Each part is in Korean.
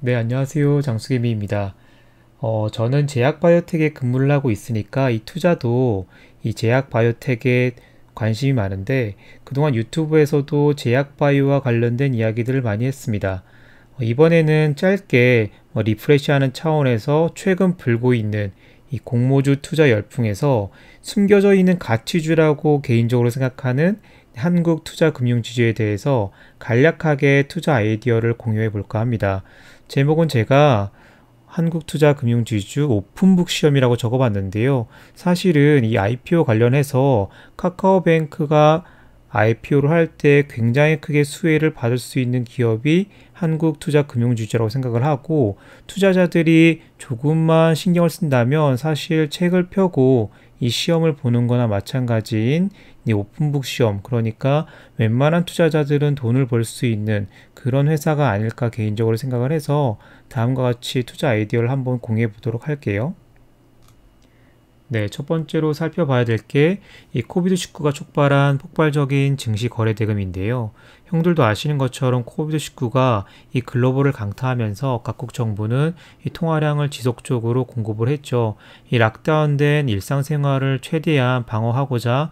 네, 안녕하세요. 장수개미입니다. 저는 제약 바이오텍에 근무를 하고 있으니까 이 투자도 이 제약 바이오텍에 관심이 많은데 그동안 유튜브에서도 제약 바이오와 관련된 이야기들을 많이 했습니다. 이번에는 짧게 리프레시하는 차원에서 최근 불고 있는 이 공모주 투자 열풍에서 숨겨져 있는 가치주라고 개인적으로 생각하는 한국 투자금융지주에 대해서 간략하게 투자 아이디어를 공유해 볼까 합니다. 제목은 제가 한국투자금융지주 오픈북 시험이라고 적어봤는데요. 사실은 이 IPO 관련해서 카카오뱅크가 IPO를 할 때 굉장히 크게 수혜를 받을 수 있는 기업이 한국투자금융지주라고 생각을 하고 투자자들이 조금만 신경을 쓴다면 사실 책을 펴고 이 시험을 보는 거나 마찬가지인 이 오픈북 시험, 그러니까 웬만한 투자자들은 돈을 벌 수 있는 그런 회사가 아닐까 개인적으로 생각을 해서 다음과 같이 투자 아이디어를 한번 공유해 보도록 할게요. 네, 첫 번째로 살펴봐야 될 게 이 코비드19가 촉발한 폭발적인 증시 거래 대금인데요. 형들도 아시는 것처럼 코비드19가 이 글로벌을 강타하면서 각국 정부는 이 통화량을 지속적으로 공급을 했죠. 이 락다운된 일상생활을 최대한 방어하고자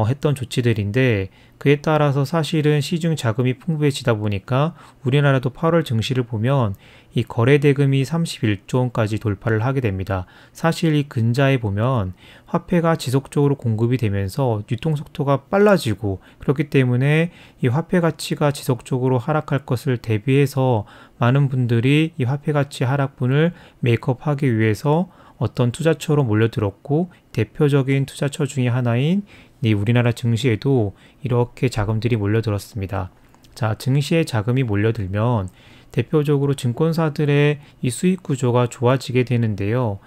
했던 조치들인데 그에 따라서 사실은 시중 자금이 풍부해지다 보니까 우리나라도 8월 증시를 보면 이 거래 대금이 31조 원까지 돌파를 하게 됩니다. 사실 이 근자에 보면 화폐가 지속적으로 공급이 되면서 유통 속도가 빨라지고 그렇기 때문에 이 화폐 가치가 지속적으로 하락할 것을 대비해서 많은 분들이 이 화폐 가치 하락분을 메이크업하기 위해서 어떤 투자처로 몰려들었고 대표적인 투자처 중에 하나인 우리나라 증시에도 이렇게 자금들이 몰려들었습니다. 자, 증시에 자금이 몰려들면 대표적으로 증권사들의 이 수익 구조가 좋아지게 되는데요.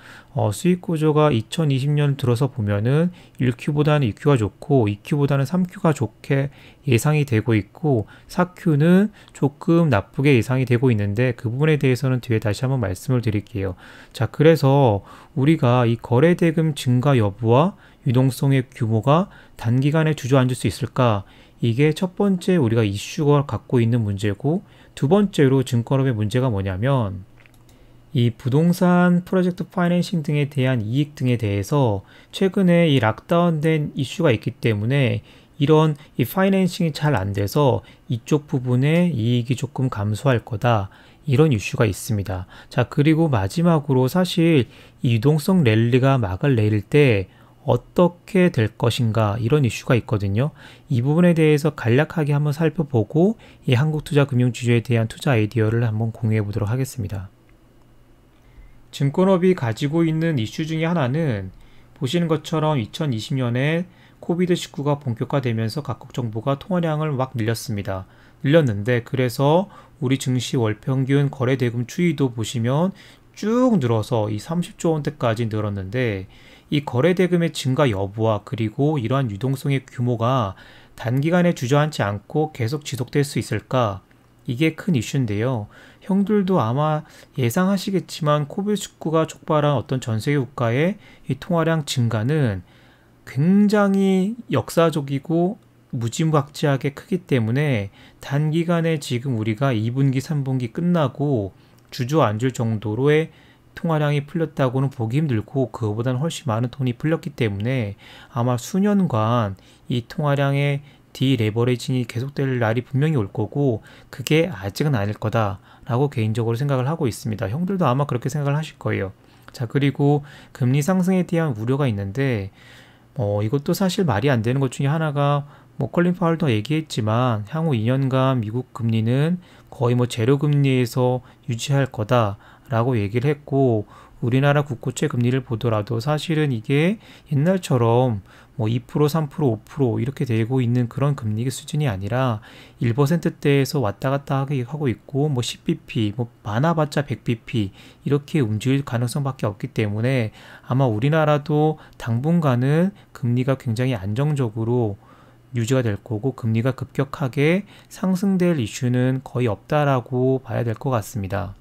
수익 구조가 2020년 들어서 보면은 1Q보다는 2Q가 좋고 2Q보다는 3Q가 좋게 예상이 되고 있고 4Q는 조금 나쁘게 예상이 되고 있는데 그 부분에 대해서는 뒤에 다시 한번 말씀을 드릴게요. 자, 그래서 우리가 이 거래 대금 증가 여부와 유동성의 규모가 단기간에 주저앉을 수 있을까? 이게 첫 번째 우리가 이슈가 갖고 있는 문제고 두 번째로 증권업의 문제가 뭐냐면 이 부동산 프로젝트 파이낸싱 등에 대한 이익 등에 대해서 최근에 이 락다운된 이슈가 있기 때문에 이런 이 파이낸싱이 잘 안 돼서 이쪽 부분에 이익이 조금 감소할 거다. 이런 이슈가 있습니다. 자, 그리고 마지막으로 사실 이 유동성 랠리가 막을 내릴 때 어떻게 될 것인가 이런 이슈가 있거든요. 이 부분에 대해서 간략하게 한번 살펴보고 이 한국투자금융지주에 대한 투자 아이디어를 한번 공유해 보도록 하겠습니다. 증권업이 가지고 있는 이슈 중에 하나는 보시는 것처럼 2020년에 코비드19가 본격화되면서 각국 정부가 통화량을 막 늘렸습니다. 늘렸는데 그래서 우리 증시 월평균 거래대금 추이도 보시면 쭉 늘어서 이 30조 원대까지 늘었는데 이 거래대금의 증가 여부와 그리고 이러한 유동성의 규모가 단기간에 주저앉지 않고 계속 지속될 수 있을까? 이게 큰 이슈인데요. 형들도 아마 예상하시겠지만 코비드19가 촉발한 어떤 전 세계 국가의 이 통화량 증가는 굉장히 역사적이고 무지막지하게 크기 때문에 단기간에 지금 우리가 2분기, 3분기 끝나고 주저앉을 정도로의 통화량이 풀렸다고는 보기 힘들고 그거보다는 훨씬 많은 돈이 풀렸기 때문에 아마 수년간 이 통화량의 디레버리징이 계속될 날이 분명히 올 거고 그게 아직은 아닐 거다라고 개인적으로 생각을 하고 있습니다. 형들도 아마 그렇게 생각을 하실 거예요. 자, 그리고 금리 상승에 대한 우려가 있는데 이것도 사실 말이 안 되는 것 중에 하나가 컬린 파월도 얘기했지만 향후 2년간 미국 금리는 거의 제로 금리에서 유지할 거다라고 얘기를 했고 우리나라 국고채 금리를 보더라도 사실은 이게 옛날처럼 2%, 3%, 5% 이렇게 되고 있는 그런 금리 수준이 아니라 1%대에서 왔다 갔다 하고 있고 10bp, 많아봤자 100bp 이렇게 움직일 가능성밖에 없기 때문에 아마 우리나라도 당분간은 금리가 굉장히 안정적으로 유지가 될 거고 금리가 급격하게 상승될 이슈는 거의 없다라고 봐야 될 것 같습니다.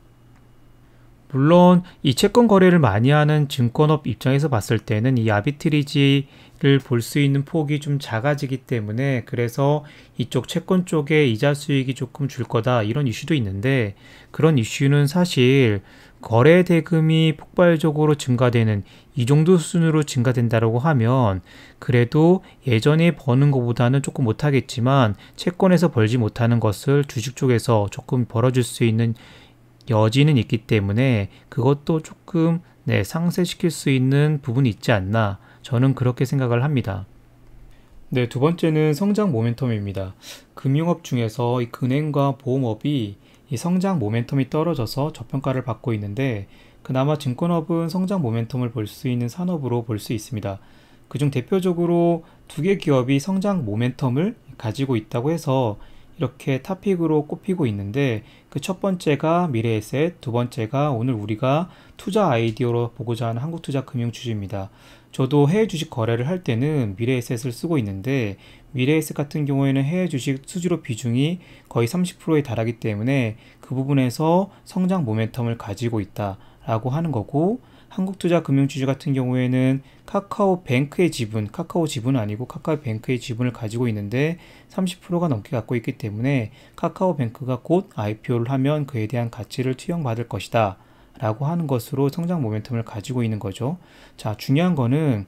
물론 이 채권 거래를 많이 하는 증권업 입장에서 봤을 때는 이 아비트리지를 볼 수 있는 폭이 좀 작아지기 때문에 그래서 이쪽 채권 쪽에 이자 수익이 조금 줄 거다 이런 이슈도 있는데 그런 이슈는 사실 거래 대금이 폭발적으로 증가되는 이 정도 수준으로 증가된다고 하면 그래도 예전에 버는 것보다는 조금 못하겠지만 채권에서 벌지 못하는 것을 주식 쪽에서 조금 벌어줄 수 있는 여지는 있기 때문에 그것도 조금 상쇄시킬 수 있는 부분이 있지 않나 저는 그렇게 생각을 합니다. 네, 두 번째는 성장 모멘텀입니다. 금융업 중에서 이 은행과 보험업이 이 성장 모멘텀이 떨어져서 저평가를 받고 있는데 그나마 증권업은 성장 모멘텀을 볼 수 있는 산업으로 볼 수 있습니다. 그중 대표적으로 두 개 기업이 성장 모멘텀을 가지고 있다고 해서 이렇게 탑픽으로 꼽히고 있는데 그 첫 번째가 미래에셋, 두 번째가 오늘 우리가 투자 아이디어로 보고자 하는 한국투자금융주주입니다. 저도 해외 주식 거래를 할 때는 미래에셋을 쓰고 있는데 미래에셋 같은 경우에는 해외 주식 수주로 비중이 거의 30%에 달하기 때문에 그 부분에서 성장 모멘텀을 가지고 있다라고 하는 거고 한국투자금융주주 같은 경우에는 카카오뱅크의 지분, 카카오 지분은 아니고 카카오뱅크의 지분을 가지고 있는데 30%가 넘게 갖고 있기 때문에 카카오뱅크가 곧 IPO를 하면 그에 대한 가치를 투영받을 것이다 라고 하는 것으로 성장 모멘텀을 가지고 있는 거죠. 자, 중요한 거는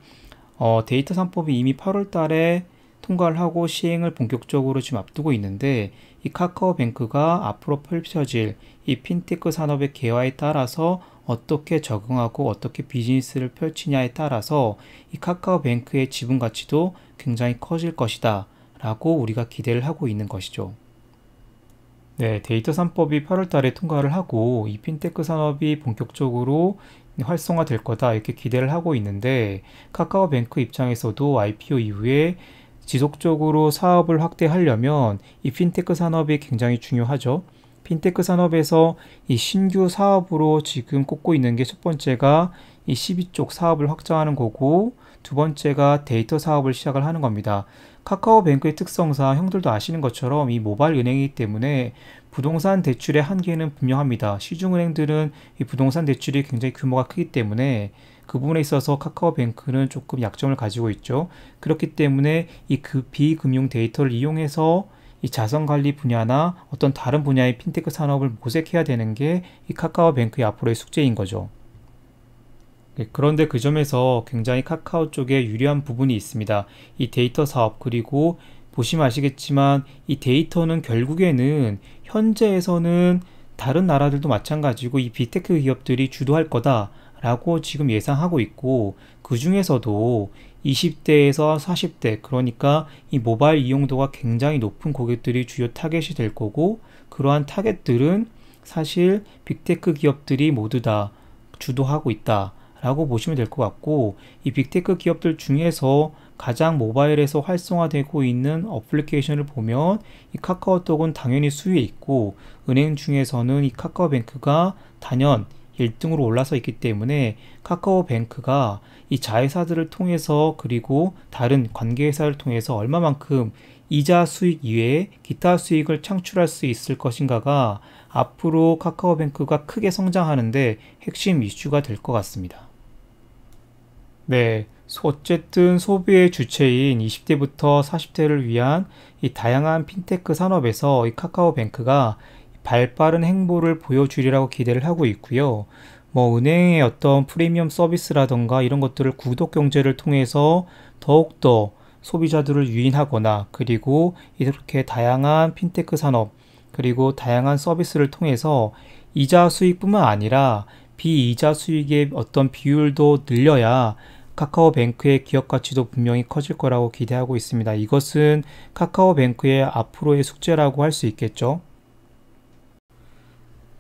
데이터 3법이 이미 8월 달에 통과를 하고 시행을 본격적으로 지금 앞두고 있는데 이 카카오뱅크가 앞으로 펼쳐질 이 핀테크 산업의 개화에 따라서 어떻게 적응하고 어떻게 비즈니스를 펼치냐에 따라서 이 카카오뱅크의 지분 가치도 굉장히 커질 것이다 라고 우리가 기대를 하고 있는 것이죠. 네, 데이터 3법이 8월 달에 통과를 하고 이 핀테크 산업이 본격적으로 활성화될 거다 이렇게 기대를 하고 있는데 카카오뱅크 입장에서도 IPO 이후에 지속적으로 사업을 확대하려면 이 핀테크 산업이 굉장히 중요하죠. 핀테크 산업에서 이 신규 사업으로 지금 꼽고 있는 게 첫 번째가 이 12쪽 사업을 확장하는 거고 두 번째가 데이터 사업을 시작을 하는 겁니다. 카카오뱅크의 특성상 형들도 아시는 것처럼 이 모바일 은행이기 때문에 부동산 대출의 한계는 분명합니다. 시중은행들은 이 부동산 대출이 굉장히 규모가 크기 때문에 그 부분에 있어서 카카오뱅크는 조금 약점을 가지고 있죠. 그렇기 때문에 이 비금융 데이터를 이용해서 이 자산관리 분야나 어떤 다른 분야의 핀테크 산업을 모색해야 되는 게 이 카카오뱅크의 앞으로의 숙제인 거죠. 그런데 그 점에서 굉장히 카카오 쪽에 유리한 부분이 있습니다. 이 데이터 사업 그리고 보시면 아시겠지만 이 데이터는 결국에는 현재에서는 다른 나라들도 마찬가지고 이 빅테크 기업들이 주도할 거다라고 지금 예상하고 있고 그 중에서도 20대에서 40대 그러니까 이 모바일 이용도가 굉장히 높은 고객들이 주요 타겟이 될 거고 그러한 타겟들은 사실 빅테크 기업들이 모두 다 주도하고 있다 라고 보시면 될 것 같고 이 빅테크 기업들 중에서 가장 모바일에서 활성화되고 있는 어플리케이션을 보면 이 카카오톡은 당연히 수위에 있고 은행 중에서는 이 카카오뱅크가 단연 1등으로 올라서 있기 때문에 카카오뱅크가 이 자회사들을 통해서 그리고 다른 관계회사를 통해서 얼마만큼 이자 수익 이외에 기타 수익을 창출할 수 있을 것인가가 앞으로 카카오뱅크가 크게 성장하는데 핵심 이슈가 될 것 같습니다. 네, 어쨌든 소비의 주체인 20대부터 40대를 위한 이 다양한 핀테크 산업에서 이 카카오뱅크가 발빠른 행보를 보여주리라고 기대를 하고 있고요. 뭐 은행의 어떤 프리미엄 서비스라던가 이런 것들을 구독 경제를 통해서 더욱더 소비자들을 유인하거나 그리고 이렇게 다양한 핀테크 산업 그리고 다양한 서비스를 통해서 이자 수익뿐만 아니라 비이자 수익의 어떤 비율도 늘려야 카카오뱅크의 기업 가치도 분명히 커질 거라고 기대하고 있습니다. 이것은 카카오뱅크의 앞으로의 숙제라고 할 수 있겠죠.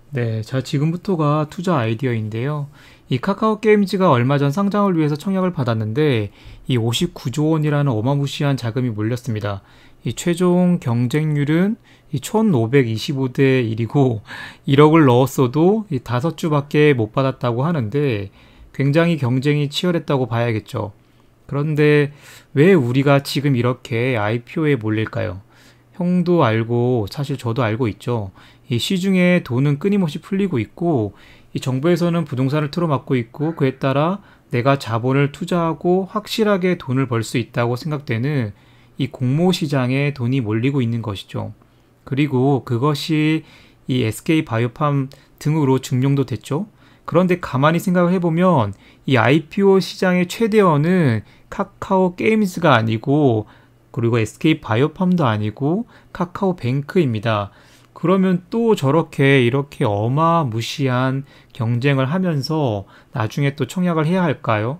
네, 자 지금부터가 투자 아이디어인데요. 이 카카오 게임즈가 얼마 전 상장을 위해서 청약을 받았는데 이 59조 원이라는 어마무시한 자금이 몰렸습니다. 이 최종 경쟁률은 이 1525대 1이고 1억을 넣었어도 이 5주밖에 못 받았다고 하는데 굉장히 경쟁이 치열했다고 봐야겠죠. 그런데 왜 우리가 지금 이렇게 IPO에 몰릴까요? 형도 알고 사실 저도 알고 있죠. 이 시중에 돈은 끊임없이 풀리고 있고 이 정부에서는 부동산을 틀어막고 있고 그에 따라 내가 자본을 투자하고 확실하게 돈을 벌 수 있다고 생각되는 이 공모 시장에 돈이 몰리고 있는 것이죠. 그리고 그것이 이 SK 바이오팜 등으로 증명도 됐죠. 그런데 가만히 생각을 해보면 이 IPO 시장의 최대어는 카카오 게임즈가 아니고 그리고 SK 바이오팜도 아니고 카카오뱅크입니다. 그러면 또 저렇게 이렇게 어마무시한 경쟁을 하면서 나중에 또 청약을 해야 할까요?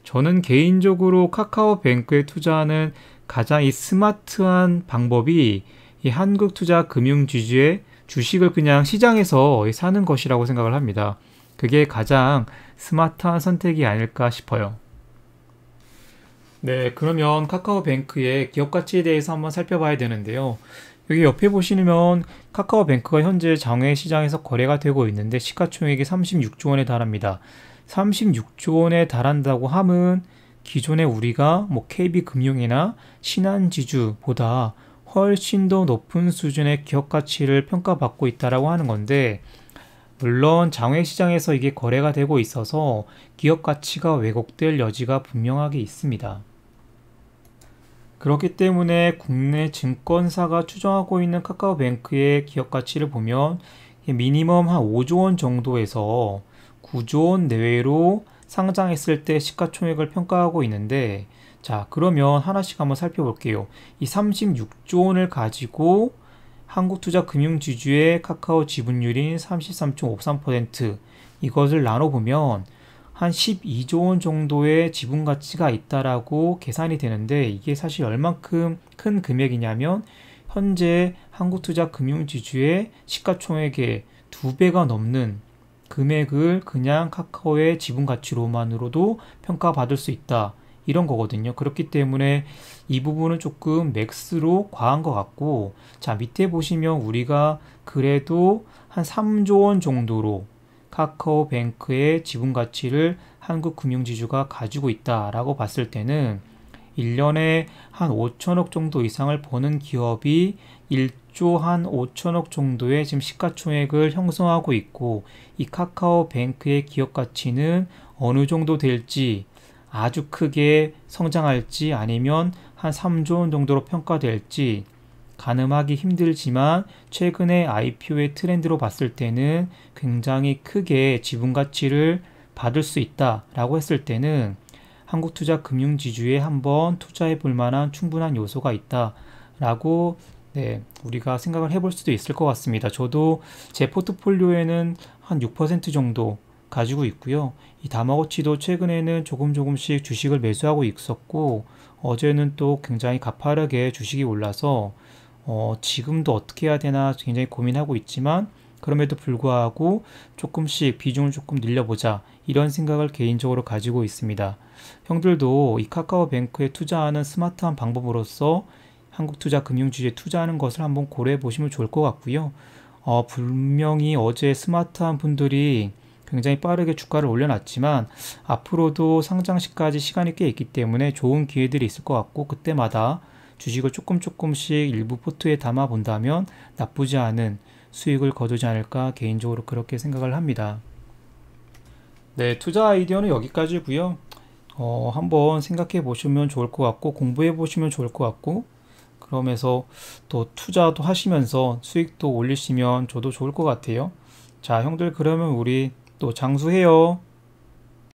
저는 개인적으로 카카오뱅크에 투자하는 가장 이 스마트한 방법이 이 한국투자금융지주의 주식을 그냥 시장에서 사는 것이라고 생각을 합니다. 그게 가장 스마트한 선택이 아닐까 싶어요. 네, 그러면 카카오뱅크의 기업 가치에 대해서 한번 살펴봐야 되는데요. 여기 옆에 보시면 카카오뱅크가 현재 장외 시장에서 거래가 되고 있는데 시가총액이 36조 원에 달합니다. 36조 원에 달한다고 함은 기존에 우리가 뭐 KB금융이나 신한지주보다 훨씬 더 높은 수준의 기업 가치를 평가받고 있다라고 하는 건데 물론 장외 시장에서 이게 거래가 되고 있어서 기업 가치가 왜곡될 여지가 분명하게 있습니다. 그렇기 때문에 국내 증권사가 추정하고 있는 카카오뱅크의 기업 가치를 보면 미니멈 한 5조 원 정도에서 9조 원 내외로 상장했을 때 시가총액을 평가하고 있는데 자 그러면 하나씩 한번 살펴볼게요. 이 36조 원을 가지고 한국투자금융지주의 카카오 지분율인 33.53% 이것을 나눠보면 한 12조 원 정도의 지분 가치가 있다라고 계산이 되는데 이게 사실 얼만큼 큰 금액이냐면 현재 한국투자금융지주의 시가총액의 2배가 넘는 금액을 그냥 카카오의 지분 가치로만으로도 평가받을 수 있다. 이런 거거든요. 그렇기 때문에 이 부분은 조금 맥스로 과한 것 같고 자 밑에 보시면 우리가 그래도 한 3조 원 정도로 카카오뱅크의 지분 가치를 한국금융지주가 가지고 있다라고 봤을 때는 1년에 한 5천억 정도 이상을 버는 기업이 1조 한 5천억 정도의 지금 시가총액을 형성하고 있고 이 카카오뱅크의 기업 가치는 어느 정도 될지 아주 크게 성장할지 아니면 한 3조 원 정도로 평가될지 가늠하기 힘들지만 최근의 IPO의 트렌드로 봤을 때는 굉장히 크게 지분 가치를 받을 수 있다라고 했을 때는 한국투자금융지주에 한번 투자해 볼 만한 충분한 요소가 있다라고 우리가 생각을 해볼 수도 있을 것 같습니다. 저도 제 포트폴리오에는 한 6% 정도 가지고 있고요. 이 다마고치도 최근에는 조금씩 주식을 매수하고 있었고 어제는 또 굉장히 가파르게 주식이 올라서 지금도 어떻게 해야 되나 굉장히 고민하고 있지만 그럼에도 불구하고 조금씩 비중을 조금 늘려보자 이런 생각을 개인적으로 가지고 있습니다. 형들도 이 카카오뱅크에 투자하는 스마트한 방법으로서 한국투자금융지주에 투자하는 것을 한번 고려해 보시면 좋을 것 같고요. 분명히 어제 스마트한 분들이 굉장히 빠르게 주가를 올려놨지만 앞으로도 상장시까지 시간이 꽤 있기 때문에 좋은 기회들이 있을 것 같고 그때마다 주식을 조금씩 일부 포트에 담아 본다면 나쁘지 않은 수익을 거두지 않을까 개인적으로 그렇게 생각을 합니다. 네, 투자 아이디어는 여기까지고요. 한번 생각해 보시면 좋을 것 같고 공부해 보시면 좋을 것 같고 그러면서 또 투자도 하시면서 수익도 올리시면 저도 좋을 것 같아요. 자, 형들 그러면 우리 또 장수해요.